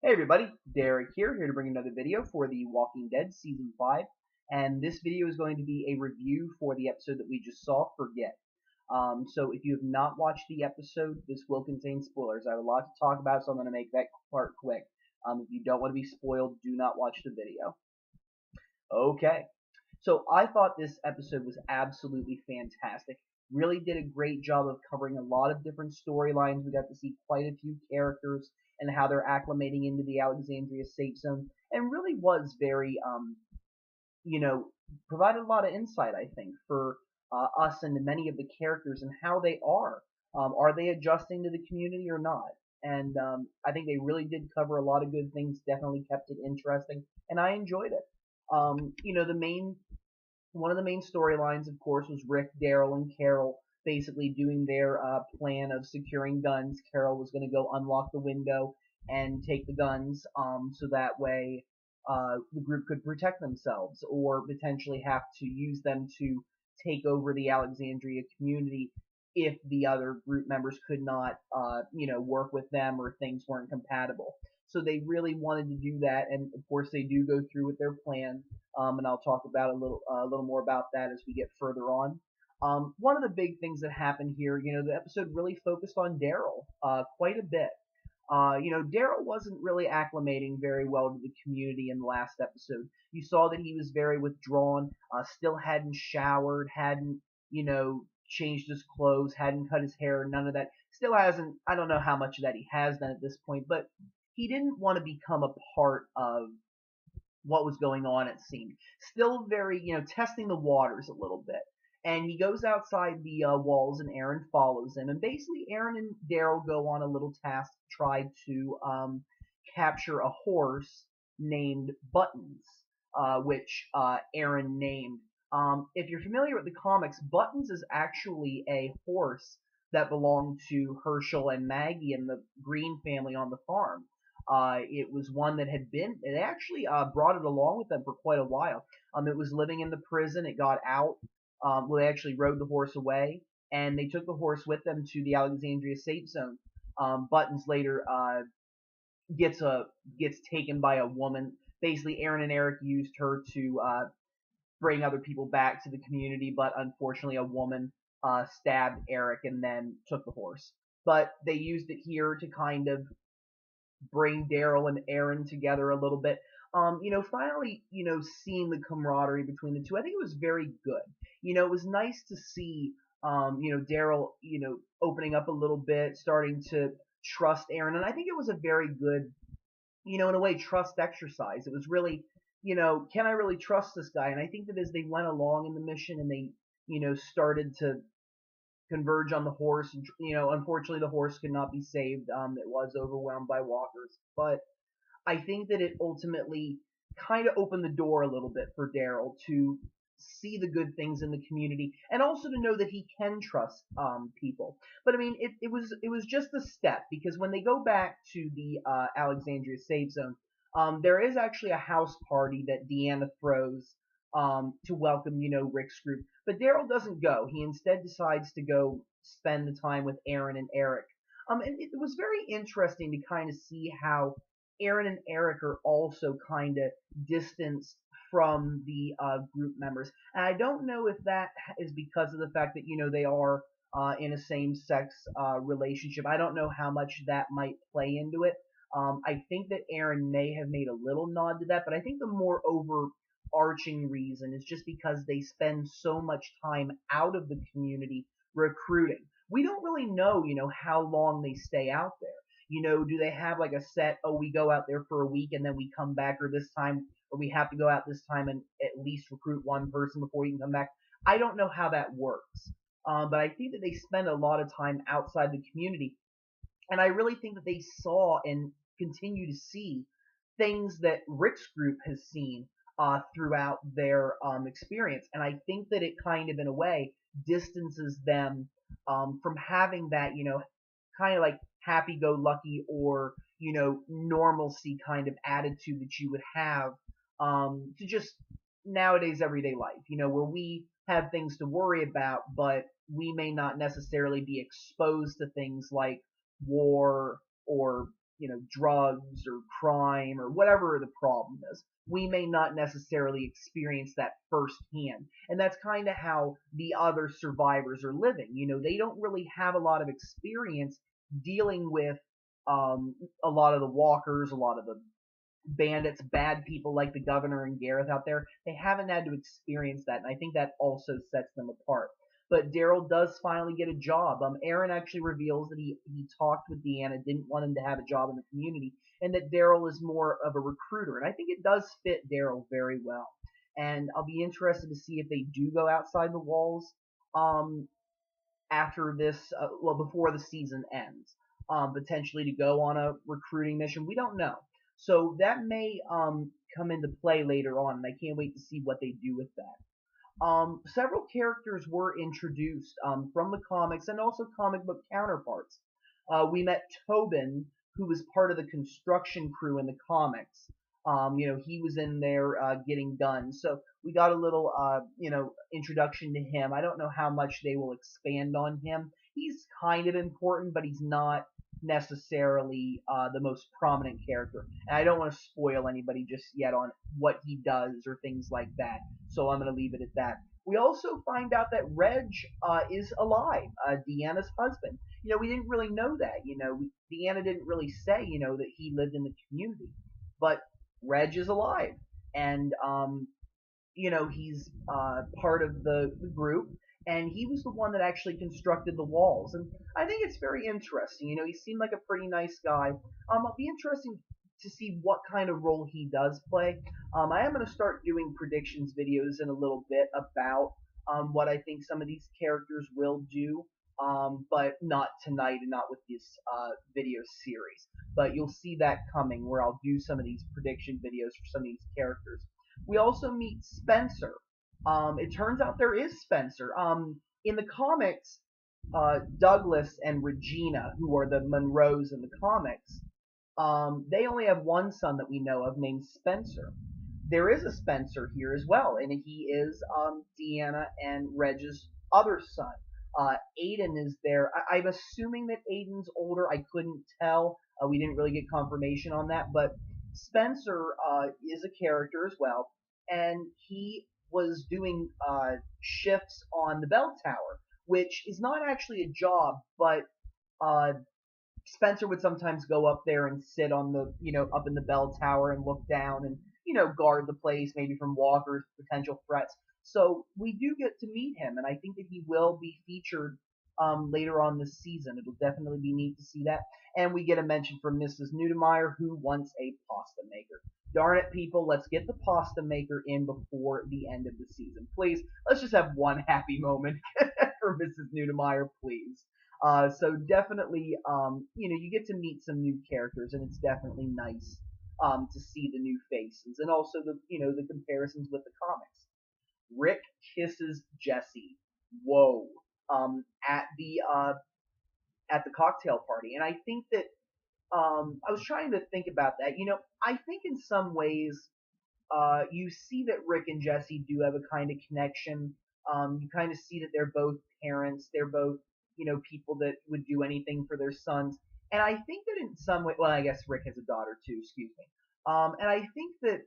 Hey everybody, Derek here to bring another video for The Walking Dead Season 5. And this video is going to be a review for the episode that we just saw, Forget. So if you have not watched the episode, this will contain spoilers. I have a lot to talk about, so I'm going to make that part quick. If you don't want to be spoiled, do not watch the video. Okay, so I thought this episode was absolutely fantastic. Really did a great job of covering a lot of different storylines. We got to see quite a few characters and how they're acclimating into the Alexandria safe zone, and really was very, you know, provided a lot of insight, I think, for us and many of the characters and how they are. Are they adjusting to the community or not? And I think they really did cover a lot of good things. Definitely kept it interesting, and I enjoyed it. The main one of the main storylines, of course, was Rick, Daryl, and Carol basically doing their plan of securing guns. Carol was going to go unlock the window and take the guns, so that way the group could protect themselves, or potentially have to use them to take over the Alexandria community if the other group members could not, work with them or things weren't compatible. So they really wanted to do that, and of course they do go through with their plan. And I'll talk about a little more about that as we get further on. One of the big things that happened here, the episode really focused on Daryl quite a bit. Daryl wasn't really acclimating very well to the community in the last episode. You saw that he was very withdrawn, still hadn't showered, hadn't, changed his clothes, hadn't cut his hair, none of that. Still hasn't, I don't know how much of that he has done at this point, but he didn't want to become a part of what was going on, it seemed. Still very, testing the waters a little bit. And he goes outside the walls, and Aaron follows him. And basically, Aaron and Daryl go on a little task to try to capture a horse named Buttons, which Aaron named. If you're familiar with the comics, Buttons is actually a horse that belonged to Herschel and Maggie and the Green family on the farm. It was one that it actually brought it along with them for quite a while. It was living in the prison. It got out. They actually rode the horse away, and they took the horse with them to the Alexandria safe zone. Buttons later gets taken by a woman. Basically, Aaron and Eric used her to bring other people back to the community, but unfortunately, a woman stabbed Eric and then took the horse. But they used it here to kind of bring Daryl and Aaron together a little bit. Finally, seeing the camaraderie between the two, I think it was very good. It was nice to see, Daryl, opening up a little bit, starting to trust Aaron, and I think it was a very good, in a way, trust exercise. It was really, can I really trust this guy? And I think that as they went along in the mission and they, started to converge on the horse. Unfortunately, the horse could not be saved. It was overwhelmed by walkers, but I think that it ultimately kind of opened the door a little bit for Daryl to see the good things in the community, and also to know that he can trust people. But I mean, it was just a step, because when they go back to the Alexandria safe zone, there is actually a house party that Deanna throws to welcome, Rick's group. But Daryl doesn't go. He instead decides to go spend the time with Aaron and Eric. And it was very interesting to kind of see how Aaron and Eric are also kind of distanced from the group members. And I don't know if that is because of the fact that, they are in a same-sex relationship. I don't know how much that might play into it. I think that Aaron may have made a little nod to that, but I think the more overarching reason is just because they spend so much time out of the community recruiting. We don't really know, how long they stay out there. Do they have like a set, oh, we go out there for a week and then we come back, or this time, or we have to go out this time and at least recruit one person before you can come back? I don't know how that works. But I think that they spend a lot of time outside the community. And I really think that they saw and continue to see things that Rick's group has seen throughout their experience. And I think that it kind of, in a way, distances them from having that, kind of like happy-go-lucky or, normalcy kind of attitude that you would have to just nowadays everyday life, where we have things to worry about, but we may not necessarily be exposed to things like war or drugs or crime or whatever the problem is. We may not necessarily experience that firsthand. And that's kind of how the other survivors are living. They don't really have a lot of experience dealing with a lot of the walkers, a lot of the bandits, bad people like the governor and Gareth out there. They haven't had to experience that, and I think that also sets them apart. But Daryl does finally get a job. Aaron actually reveals that he talked with Deanna, didn't want him to have a job in the community, and that Daryl is more of a recruiter. And I think it does fit Daryl very well. And I'll be interested to see if they do go outside the walls after this, before the season ends, potentially to go on a recruiting mission. We don't know. So that may come into play later on, and I can't wait to see what they do with that. Several characters were introduced from the comics and also comic book counterparts. We met Tobin, who was part of the construction crew in the comics. He was in there getting done. So we got a little, introduction to him. I don't know how much they will expand on him. He's kind of important, but he's not necessarily the most prominent character. And I don't want to spoil anybody just yet on what he does or things like that. So I'm going to leave it at that. We also find out that Reg is alive, Deanna's husband. We didn't really know that. Deanna didn't really say, that he lived in the community. But Reg is alive. And, he's part of the group. And he was the one that actually constructed the walls. And I think it's very interesting. He seemed like a pretty nice guy. It'll be interesting to see what kind of role he does play. I am going to start doing predictions videos in a little bit about what I think some of these characters will do, but not tonight and not with this video series. But you'll see that coming, where I'll do some of these prediction videos for some of these characters. We also meet Spencer. It turns out there is Spencer. In the comics, Douglas and Regina, who are the Monroes in the comics, they only have one son that we know of named Spencer. There is a Spencer here as well, and he is Deanna and Reg's other son. Aiden is there. I'm assuming that Aiden's older. I couldn't tell. We didn't really get confirmation on that, but Spencer is a character as well, and he was doing shifts on the bell tower, which is not actually a job, but Spencer would sometimes go up there and sit on the, up in the bell tower and look down and, guard the place, maybe from walkers, potential threats. So we do get to meet him, and I think that he will be featured later on this season. It'll definitely be neat to see that. And we get a mention from Mrs. Neudemeyer, who wants a pasta maker. Darn it, people, let's get the pasta maker in before the end of the season. Please, let's just have one happy moment for Mrs. Neudemeyer, please. So definitely, you get to meet some new characters, and it's definitely nice to see the new faces, and also the comparisons with the comics. Rick kisses Jesse. Whoa. At the cocktail party, and I think that I was trying to think about that. I think in some ways, you see that Rick and Jesse do have a kind of connection. You kind of see that they're both parents. They're both, people that would do anything for their sons. And I think that in some way, well, I guess Rick has a daughter too, excuse me. And I think that,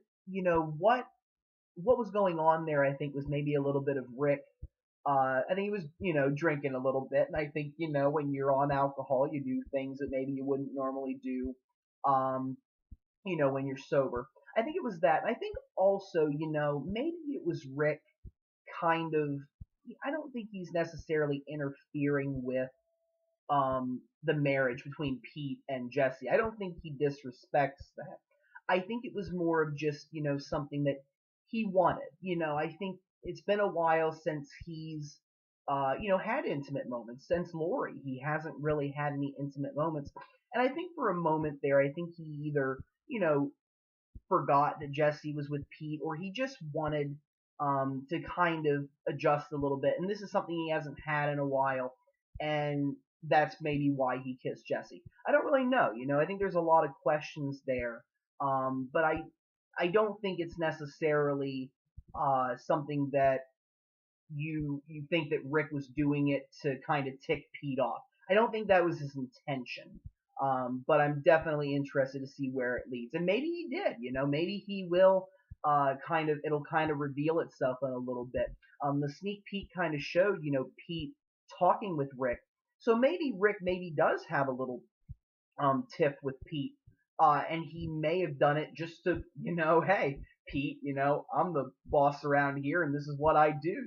what was going on there, I think, was maybe a little bit of Rick. I think he was, drinking a little bit, and I think, when you're on alcohol, you do things that maybe you wouldn't normally do, when you're sober. I think it was that. I think also, maybe it was Rick kind of, I don't think he's necessarily interfering with, the marriage between Pete and Jesse. I don't think he disrespects that. I think it was more of just, something that he wanted. I think it's been a while since he's, had intimate moments. Since Lori, he hasn't really had any intimate moments. And I think for a moment there, I think he either, forgot that Jesse was with Pete, or he just wanted to kind of adjust a little bit. And this is something he hasn't had in a while, and that's maybe why he kissed Jesse. I don't really know. I think there's a lot of questions there. But I don't think it's necessarily something that you think that Rick was doing it to kind of tick Pete off. I don't think that was his intention. But I'm definitely interested to see where it leads. And maybe he did, maybe he will it'll kind of reveal itself in a little bit. The sneak peek kind of showed, Pete talking with Rick. So maybe Rick maybe does have a little tiff with Pete. And he may have done it just to, hey, Pete, I'm the boss around here and this is what I do.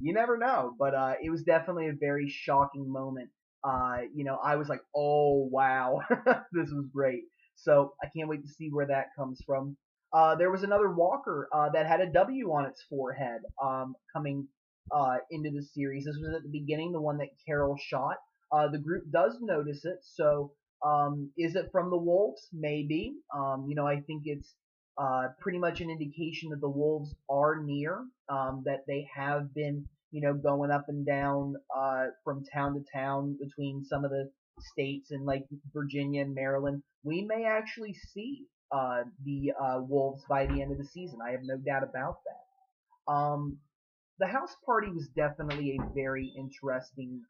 You never know. But it was definitely a very shocking moment. I was like, oh, wow, this was great. So I can't wait to see where that comes from. There was another walker that had a W on its forehead coming into the series. This was at the beginning, the one that Carol shot. The group does notice it, so is it from the wolves? Maybe. I think it's pretty much an indication that the wolves are near, that they have been, going up and down from town to town between some of the states in like Virginia and Maryland. We may actually see the wolves by the end of the season. I have no doubt about that. The house party was definitely a very interesting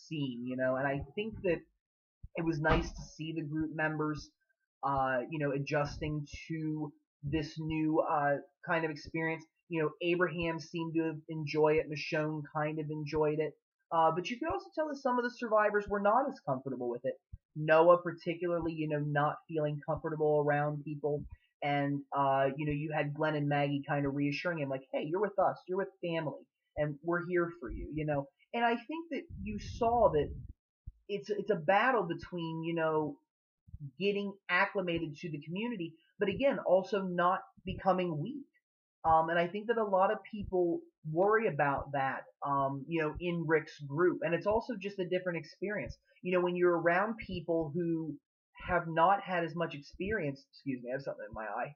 scene, and I think that it was nice to see the group members, adjusting to this new kind of experience. Abraham seemed to enjoy it. Michonne kind of enjoyed it. But you could also tell that some of the survivors were not as comfortable with it. Noah, particularly, not feeling comfortable around people. And, you had Glenn and Maggie kind of reassuring him, like, hey, you're with us, you're with family, and we're here for you. And I think that you saw that it's a battle between, getting acclimated to the community, but again, also not becoming weak. And I think that a lot of people worry about that, in Rick's group. And it's also just a different experience. When you're around people who have not had as much experience, excuse me, I have something in my eye.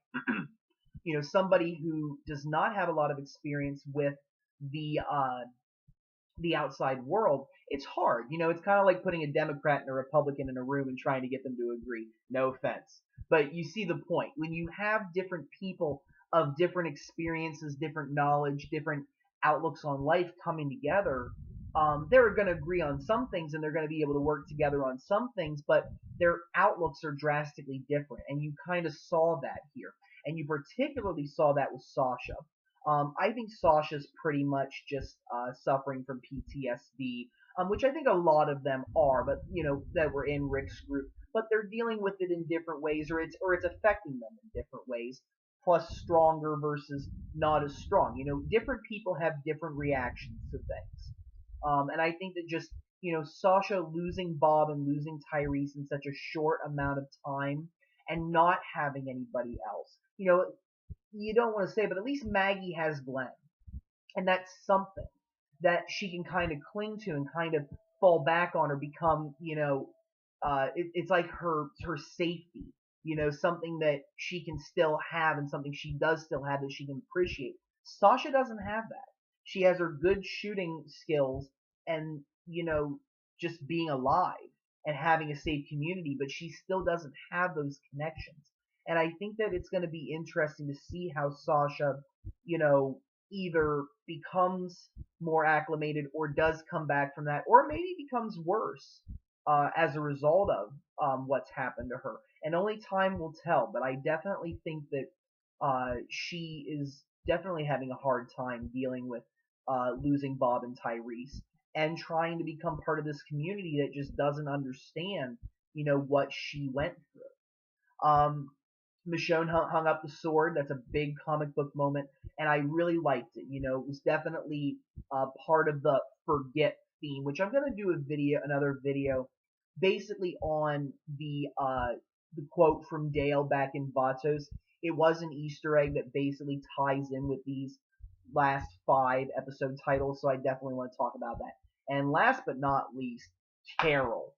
Somebody who does not have a lot of experience with the outside world, it's hard. It's kind of like putting a Democrat and a Republican in a room and trying to get them to agree. No offense. But you see the point. When you have different people of different experiences, different knowledge, different outlooks on life coming together, they're going to agree on some things and they're going to be able to work together on some things, but their outlooks are drastically different. And you kind of saw that here. And you particularly saw that with Sasha. I think Sasha's pretty much just suffering from PTSD, which I think a lot of them are, but that were in Rick's group. But they're dealing with it in different ways, or it's affecting them in different ways. Plus, stronger versus not as strong. Different people have different reactions to things, and I think that just Sasha losing Bob and losing Tyrese in such a short amount of time, and not having anybody else. You don't want to say, but at least Maggie has Glenn. And that's something that she can kind of cling to and kind of fall back on or become, it's like her safety, something that she can still have and something she does still have that she can appreciate. Sasha doesn't have that. She has her good shooting skills and, just being alive and having a safe community, but she still doesn't have those connections. And I think that it's going to be interesting to see how Sasha, either becomes more acclimated or does come back from that, or maybe becomes worse as a result of what's happened to her. And only time will tell, but I definitely think that she is definitely having a hard time dealing with losing Bob and Tyrese and trying to become part of this community that just doesn't understand, what she went through. Michonne hung up the sword. That's a big comic book moment, and I really liked it. It was definitely part of the forget theme, which I'm gonna do another video, basically on the quote from Dale back in Vatos. It was an Easter egg that basically ties in with these last 5 episode titles, so I definitely want to talk about that. And last but not least, Carol.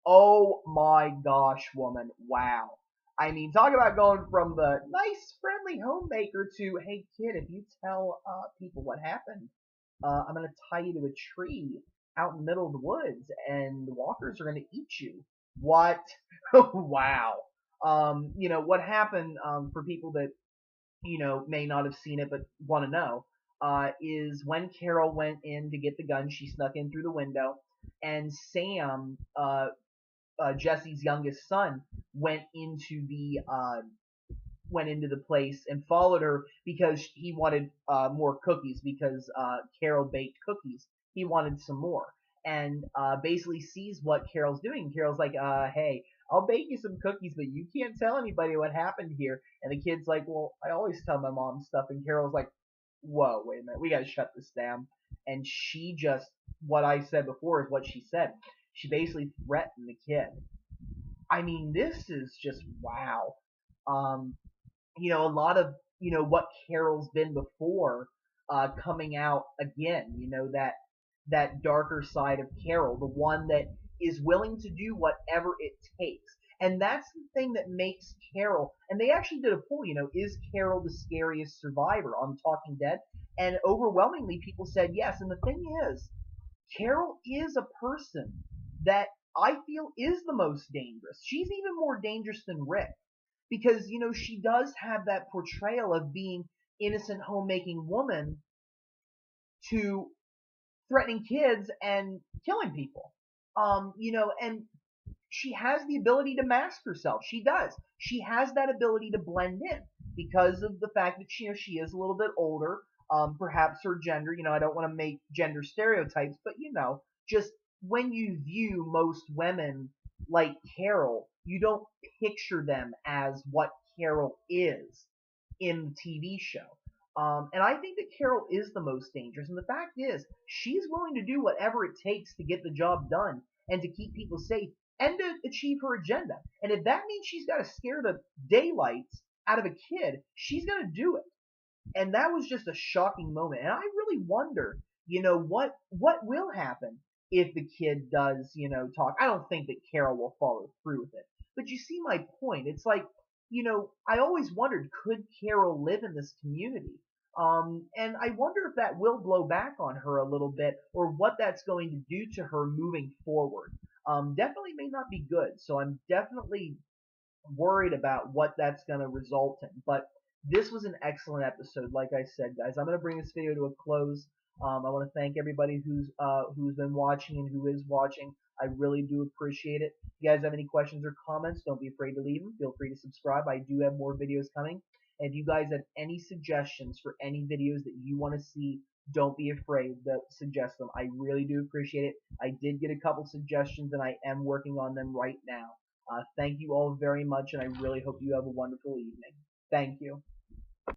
Oh my gosh, woman! Wow. I mean, talk about going from the nice, friendly homemaker to, hey, kid, if you tell people what happened, I'm going to tie you to a tree out in the middle of the woods, and the walkers are going to eat you. What? Wow. What happened, for people that, may not have seen it but want to know, is when Carol went in to get the gun, she snuck in through the window, and Sam Jesse's youngest son went into the place and followed her because he wanted more cookies because Carol baked cookies. He wanted some more. And basically sees what Carol's doing. Carol's like, hey, I'll bake you some cookies, but you can't tell anybody what happened here. And the kid's like, well, I always tell my mom stuff. And Carol's like, whoa, wait a minute, we gotta shut this down. And she just, what I said before is what she said. She basically threatened the kid. I mean, this is just wow. Um, a lot of what Carol's been before coming out again. That darker side of Carol, the one that is willing to do whatever it takes. And that's the thing that makes Carol. And they actually did a poll. Is Carol the scariest survivor on Talking Dead? And overwhelmingly, people said yes. And the thing is, Carol is a person that I feel is the most dangerous. She's even more dangerous than Rick because she does have that portrayal of being innocent homemaking woman to threatening kids and killing people. And she has the ability to mask herself. She does. She has that ability to blend in because of the fact that she is a little bit older. Perhaps her gender. I don't want to make gender stereotypes, but just when you view most women like Carol, you don't picture them as what Carol is in the TV show. And I think that Carol is the most dangerous. And the fact is, she's willing to do whatever it takes to get the job done and to keep people safe and to achieve her agenda. And if that means she's got to scare the daylights out of a kid, she's going to do it. And that was just a shocking moment. And I really wonder, what will happen if the kid does, talk. I don't think that Carol will follow through with it. But you see my point. It's like, I always wondered, could Carol live in this community? And I wonder if that will blow back on her a little bit or what that's going to do to her moving forward. Definitely may not be good. So I'm definitely worried about what that's going to result in. But this was an excellent episode. Like I said, guys, I'm going to bring this video to a close. I want to thank everybody who's been watching and who is watching. I really do appreciate it. If you guys have any questions or comments, don't be afraid to leave them. Feel free to subscribe. I do have more videos coming. And if you guys have any suggestions for any videos that you want to see, don't be afraid to suggest them. I really do appreciate it. I did get a couple suggestions, and I am working on them right now. Thank you all very much, and I really hope you have a wonderful evening. Thank you.